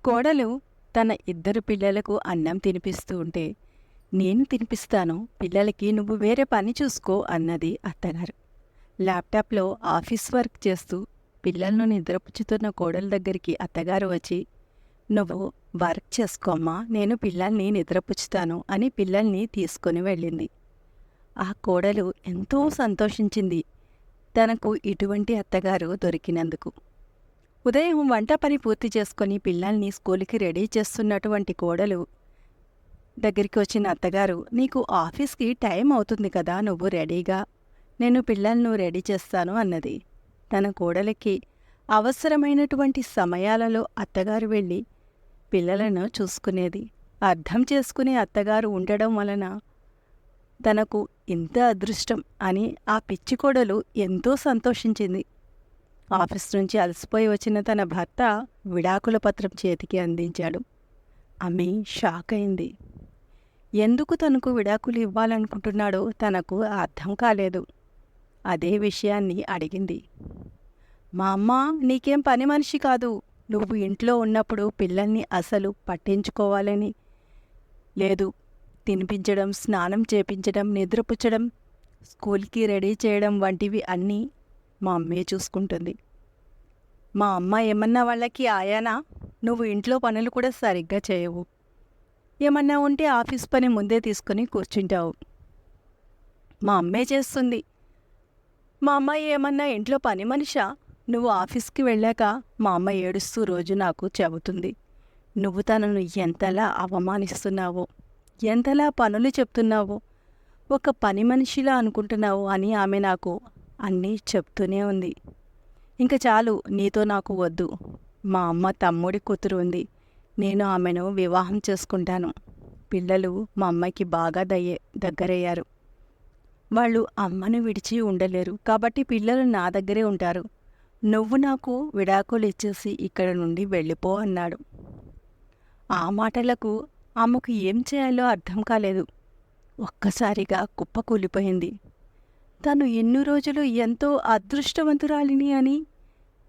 కోడలు తన ఇద్దరు పిల్లలకు అన్నం తినిపిస్తూ ఉంటే, నేను తినిపిస్తాను, పిల్లలకి నువ్వు వేరే పని చూసుకో అన్నది అత్తగారు. ల్యాప్టాప్లో ఆఫీస్ వర్క్ చేస్తూ పిల్లలను నిద్రపుచ్చుతున్న కోడల దగ్గరికి అత్తగారు వచ్చి, నువ్వు వర్క్ చేసుకోమ్మా, నేను పిల్లల్ని నిద్రపుచ్చుతాను అని పిల్లల్ని తీసుకొని వెళ్ళింది. ఆ కోడలు ఎంతో సంతోషించింది తనకు ఇటువంటి అత్తగారు దొరికినందుకు. ఉదయం వంట పని పూర్తి చేసుకొని పిల్లల్ని స్కూల్కి రెడీ చేస్తున్నటువంటి కోడలు దగ్గరికి వచ్చిన అత్తగారు, నీకు ఆఫీస్కి టైం అవుతుంది కదా, నువ్వు రెడీగా, నేను పిల్లలను రెడీ చేస్తాను అన్నది. తన కోడలికి అవసరమైనటువంటి సమయాలలో అత్తగారు వెళ్ళి పిల్లలను చూసుకునేది. అర్థం చేసుకునే అత్తగారు ఉండడం వలన తనకు ఇంత అదృష్టం అని ఆ పిచ్చి కోడలు ఎంతో సంతోషించింది. ఆఫీస్ నుంచి అలసిపోయి వచ్చిన తన భర్త విడాకుల పత్రం చేతికి అందించాడు. ఆమె షాక్ అయింది. ఎందుకు తనకు విడాకులు ఇవ్వాలనుకుంటున్నాడో తనకు అర్థం కాలేదు. అదే విషయాన్ని అడిగింది. మా అమ్మ నీకేం పని మనిషి కాదు, నువ్వు ఇంట్లో ఉన్నప్పుడు పిల్లల్ని అసలు పట్టించుకోవాలని లేదు. తినిపించడం, స్నానం చేపించడం, నిద్రపుచ్చడం, స్కూల్కి రెడీ చేయడం వంటివి అన్నీ మా అమ్మే చూసుకుంటుంది. మా అమ్మ ఏమన్నా వాళ్ళకి ఆయానా? నువ్వు ఇంట్లో పనులు కూడా సరిగ్గా చేయవు. ఏమన్నా ఉంటే ఆఫీస్ పని ముందే తీసుకొని కూర్చుంటావు. మా అమ్మే చేస్తుంది. మా అమ్మాయి ఏమన్నా ఇంట్లో పని మనిషా? నువ్వు ఆఫీస్కి వెళ్ళాక మా అమ్మ ఏడుస్తూ రోజు నాకు చెబుతుంది, నువ్వు తనను ఎంతలా అవమానిస్తున్నావో, ఎంతలా పనులు చెప్తున్నావో, ఒక పని మనిషిలా అనుకుంటున్నావు అని ఆమె నాకు అన్నీ చెప్తూనే ఉంది. ఇంక చాలు, నీతో నాకు వద్దు. మా అమ్మ తమ్ముడి కూతురు ఉంది, నేను ఆమెను వివాహం చేసుకుంటాను. పిల్లలు మా అమ్మాయికి బాగా దగ్గరయ్యారు. వాళ్ళు అమ్మను విడిచి ఉండలేరు, కాబట్టి పిల్లలు నా దగ్గరే ఉంటారు. నువ్వు నాకు విడాకులు ఇచ్చేసి ఇక్కడ నుండి వెళ్ళిపో అన్నాడు. ఆ మాటలకు ఆమెకు ఏం చేయాలో అర్థం కాలేదు. ఒక్కసారిగా కుప్పకూలిపోయింది. తను ఎన్ని రోజులు ఎంతో అదృష్టవంతురాలిని అని,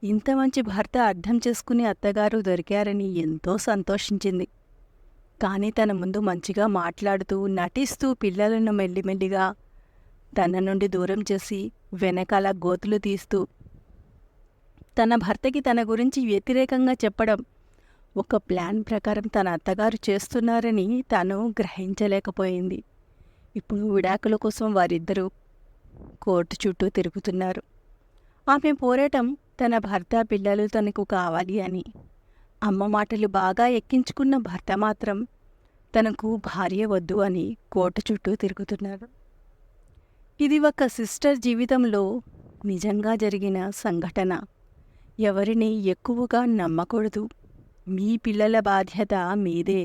ఇంత మంచి భర్త అర్థం చేసుకునే అత్తగారు దొరికారని ఎంతో సంతోషించింది. కానీ తన ముందు మంచిగా మాట్లాడుతూ నటిస్తూ పిల్లలను మెల్లిమెల్లిగా తన నుండి దూరం చేసి వెనకాల గోతులు తీస్తూ తన భర్తకి తన గురించి వ్యతిరేకంగా చెప్పడం, ఒక ప్లాన్ ప్రకారం తన అత్తగారు చేస్తున్నారని తను గ్రహించలేకపోయింది. ఇప్పుడు విడాకుల కోసం వారిద్దరూ కోర్టు చుట్టూ తిరుగుతున్నారు. ఆమె పోరాటం తన భర్త పిల్లలు తనకు కావాలి అని. అమ్మ మాటలు బాగా ఎక్కించుకున్న భర్త మాత్రం తనకు భార్య వద్దు అని కోర్టు చుట్టూ తిరుగుతున్నారు. ఇది ఒక సిస్టర్ జీవితంలో నిజంగా జరిగిన సంఘటన. ఎవరిని ఎక్కువగా నమ్మకూడదు. మీ పిల్లల బాధ్యత మీదే.